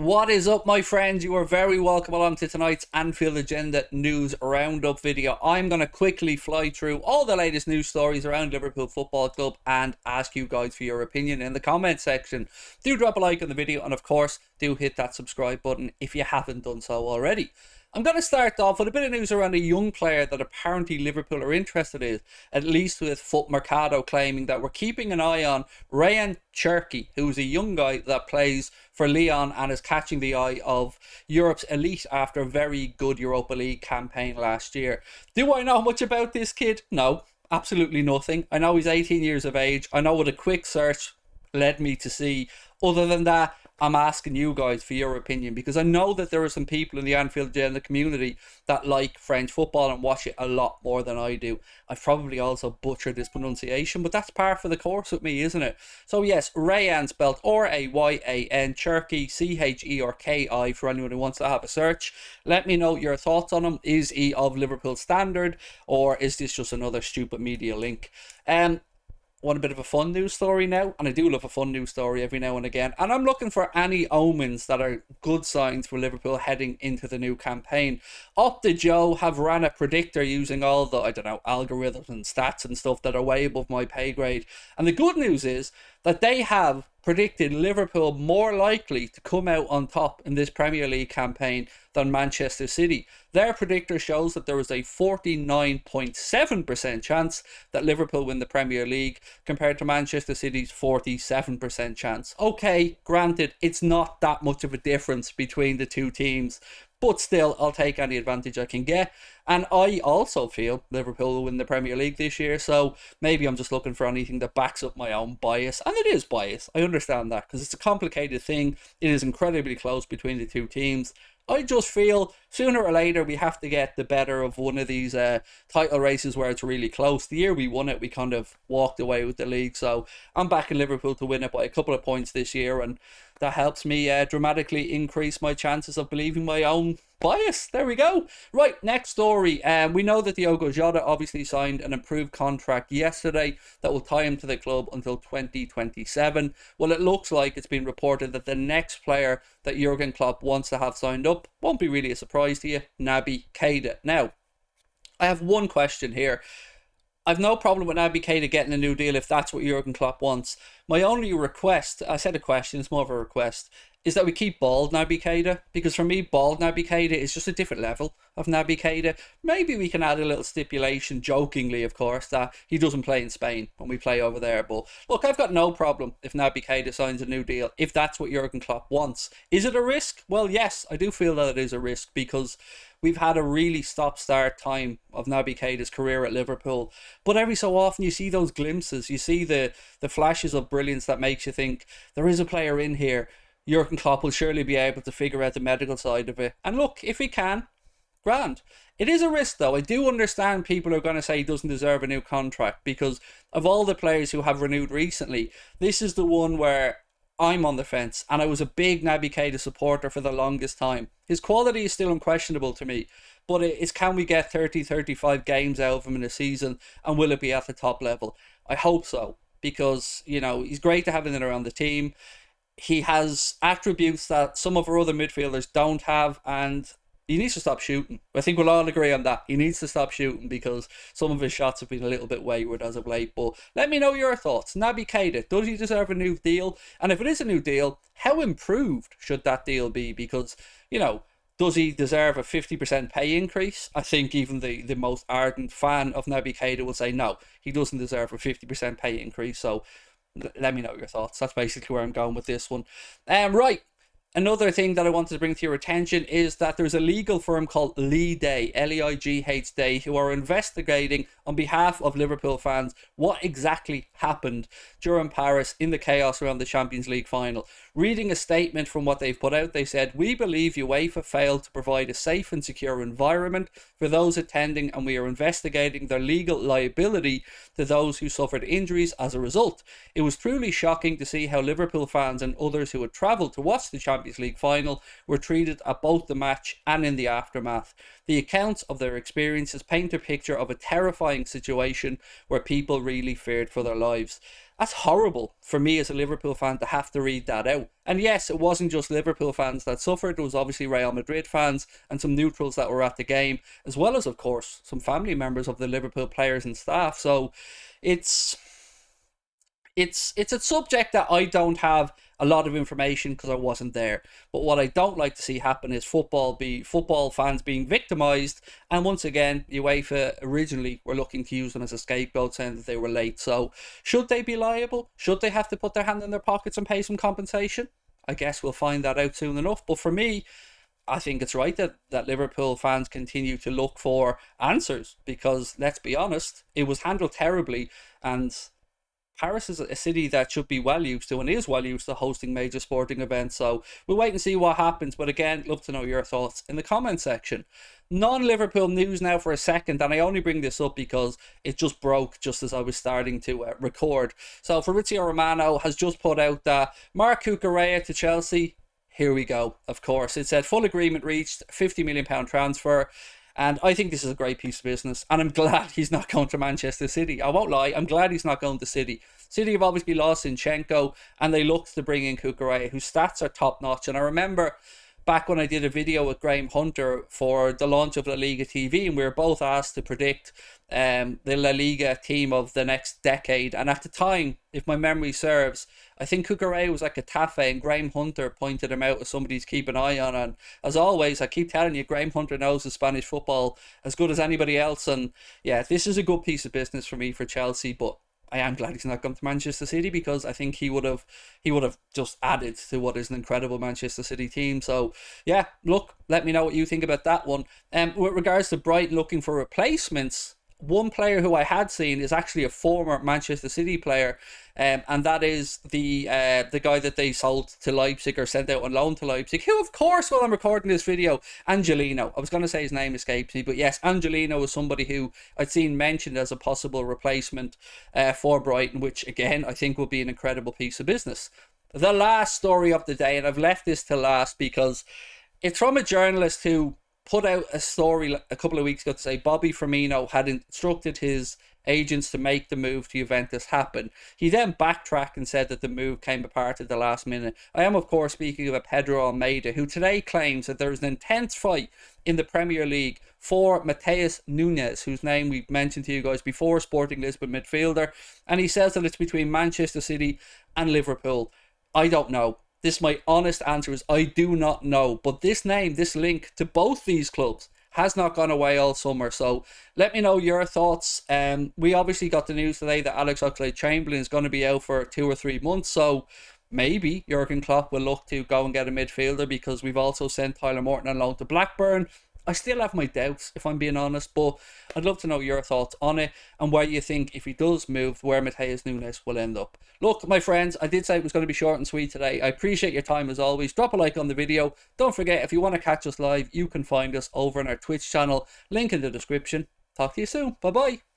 What is up, my friends? You are very welcome along to tonight's Anfield Agenda News Roundup video. I'm going to quickly fly through all the latest news stories around Liverpool Football Club and ask you guys for your opinion in the comment section. Do drop a like on the video and of course do hit that subscribe button if you haven't done so already. I'm going to start off with a bit of news around a young player that apparently Liverpool are interested in, at least with Foot Mercado claiming that we're keeping an eye on Ryan Cherki, who's a young guy that plays for Lyon and is catching the eye of Europe's elite after a very good Europa League campaign last year. Do I know much about this kid? No, absolutely nothing. I know he's 18 years of age. I know what a quick search led me to see. Other than that, I'm asking you guys for your opinion because I know that there are some people in the Anfield Agenda community that like French football and watch it a lot more than I do. I've probably also butchered this pronunciation, but that's par for the course with me, isn't it? So yes, Rayan, spelled R-A-Y-A-N, Cherki, C-H-E-R-K-I, for anyone who wants to have a search. Let me know your thoughts on him. Is he of Liverpool standard, or is this just another stupid media link? Want a bit of a fun news story now, and I do love a fun news story every now and again, and I'm looking for any omens that are good signs for Liverpool heading into the new campaign. Opta Joe have ran a predictor using all the, I don't know, algorithms and stats and stuff that are way above my pay grade, and the good news is that they have predicted Liverpool more likely to come out on top in this Premier League campaign than Manchester City. Their predictor shows that there is a 49.7% chance that Liverpool win the Premier League compared to Manchester City's 47% chance. Okay, granted, it's not that much of a difference between the two teams, but still, I'll take any advantage I can get. And I also feel Liverpool will win the Premier League this year, so maybe I'm just looking for anything that backs up my own bias. And it is bias, I understand that, because it's a complicated thing. It is incredibly close between the two teams. I just feel sooner or later we have to get the better of one of these title races where it's really close. The year we won it, we kind of walked away with the league. So I'm backing Liverpool to win it by a couple of points this year, and that helps me dramatically increase my chances of believing my own bias. There we go. Right, next story. We know that Diogo Jota obviously signed an improved contract yesterday that will tie him to the club until 2027. Well, it looks like it's been reported that the next player that Jurgen Klopp wants to have signed up won't be really a surprise to you, Naby Keita. Now, I have one question here. I've no problem with Naby Keita getting a new deal if that's what Jurgen Klopp wants. My only request, I said a question, it's more of a request, is that we keep bald Naby Keita, because for me, bald Naby Keita is just a different level of Naby Keita. Maybe we can add a little stipulation, jokingly of course, that he doesn't play in Spain when we play over there. But look, I've got no problem if Naby Keita signs a new deal, if that's what Jurgen Klopp wants. Is it a risk? Well, yes, I do feel that it is a risk, because we've had a really stop-start time of Naby Keita's career at Liverpool. But every so often you see those glimpses, you see the flashes of brilliance that makes you think, there is a player in here. Jurgen Klopp will surely be able to figure out the medical side of it. And look, if he can, grand. It is a risk though. I do understand people are going to say he doesn't deserve a new contract, because of all the players who have renewed recently, this is the one where I'm on the fence, and I was a big Naby Keita supporter for the longest time. His quality is still unquestionable to me, but it's, can we get 30-35 games out of him in a season, and will it be at the top level? I hope so, because, you know, he's great to have in and around the team. He has attributes that some of our other midfielders don't have, and he needs to stop shooting. I think we'll all agree on that. He needs to stop shooting because some of his shots have been a little bit wayward as of late. But let me know your thoughts. Naby Keita, does he deserve a new deal? And if it is a new deal, how improved should that deal be? Because, you know, does he deserve a 50% pay increase? I think even the most ardent fan of Naby Keita will say no, he doesn't deserve a 50% pay increase. So let me know your thoughts. That's basically where I'm going with this one. Right. Another thing that I wanted to bring to your attention is that there's a legal firm called Lee Day, L-E-I-G-H Day, who are investigating on behalf of Liverpool fans what exactly happened during Paris in the chaos around the Champions League final. Reading a statement from what they've put out, they said, "We believe UEFA failed to provide a safe and secure environment for those attending, and we are investigating their legal liability to those who suffered injuries as a result. It was truly shocking to see how Liverpool fans and others who had travelled to watch the Champions League final were treated at both the match and in the aftermath. The accounts of their experiences paint a picture of a terrifying situation where people really feared for their lives." That's horrible for me as a Liverpool fan to have to read that out. And yes, it wasn't just Liverpool fans that suffered. There was obviously Real Madrid fans and some neutrals that were at the game, as well as, of course, some family members of the Liverpool players and staff. So it's it's a subject that I don't have a lot of information because I wasn't there. But what I don't like to see happen is football fans being victimised. And once again, UEFA originally were looking to use them as a scapegoat, saying that they were late. So should they be liable? Should they have to put their hand in their pockets and pay some compensation? I guess we'll find that out soon enough. But for me, I think it's right that Liverpool fans continue to look for answers, because let's be honest, it was handled terribly. And Paris is a city that should be well used to and is well used to hosting major sporting events. So we'll wait and see what happens. But again, love to know your thoughts in the comment section. Non-Liverpool news now for a second, and I only bring this up because it just broke just as I was starting to record. So Fabrizio Romano has just put out that Marc Cucurella to Chelsea. Here we go, of course. It said full agreement reached, £50 million transfer. And I think this is a great piece of business. And I'm glad he's not going to Manchester City. I won't lie, I'm glad he's not going to City. City have obviously lost Zinchenko, and they looked to bring in Cucurella, whose stats are top notch. And I remember back when I did a video with Graham Hunter for the launch of La Liga TV, and we were both asked to predict the La Liga team of the next decade. And at the time, if my memory serves, I think Cucurella was like a Tafe, and Graham Hunter pointed him out as somebody to keep an eye on. And as always, I keep telling you, Graham Hunter knows the Spanish football as good as anybody else. And yeah, this is a good piece of business for me for Chelsea, but I am glad he's not gone to Manchester City, because I think he would have just added to what is an incredible Manchester City team. So yeah, look, let me know what you think about that one. With regards to Brighton looking for replacements, one player who I had seen is actually a former Manchester City player, and that is the guy that they sold to Leipzig, or sent out on loan to Leipzig, who, of course, while I'm recording this video, Angelino. I was going to say his name escapes me, but yes, Angelino was somebody who I'd seen mentioned as a possible replacement for Brighton, which, again, I think will be an incredible piece of business. The last story of the day, and I've left this to last because it's from a journalist who put out a story a couple of weeks ago to say Bobby Firmino had instructed his agents to make the move to Juventus happen. He then backtracked and said that the move came apart at the last minute. I am, of course, speaking about Pedro Almeida, who today claims that there is an intense fight in the Premier League for Mateus Nunes, whose name we've mentioned to you guys before, Sporting Lisbon midfielder, and he says that it's between Manchester City and Liverpool. I don't know. My honest answer is I do not know. But this name, this link to both these clubs has not gone away all summer. So let me know your thoughts. We obviously got the news today that Alex Oxlade-Chamberlain is going to be out for 2 or 3 months. So maybe Jurgen Klopp will look to go and get a midfielder, because we've also sent Tyler Morton on loan to Blackburn. I still have my doubts, if I'm being honest, but I'd love to know your thoughts on it, and where you think, if he does move, where Mateus Nunes will end up. Look, my friends, I did say it was going to be short and sweet today. I appreciate your time as always. Drop a like on the video. Don't forget, if you want to catch us live, you can find us over on our Twitch channel. Link in the description. Talk to you soon. Bye-bye.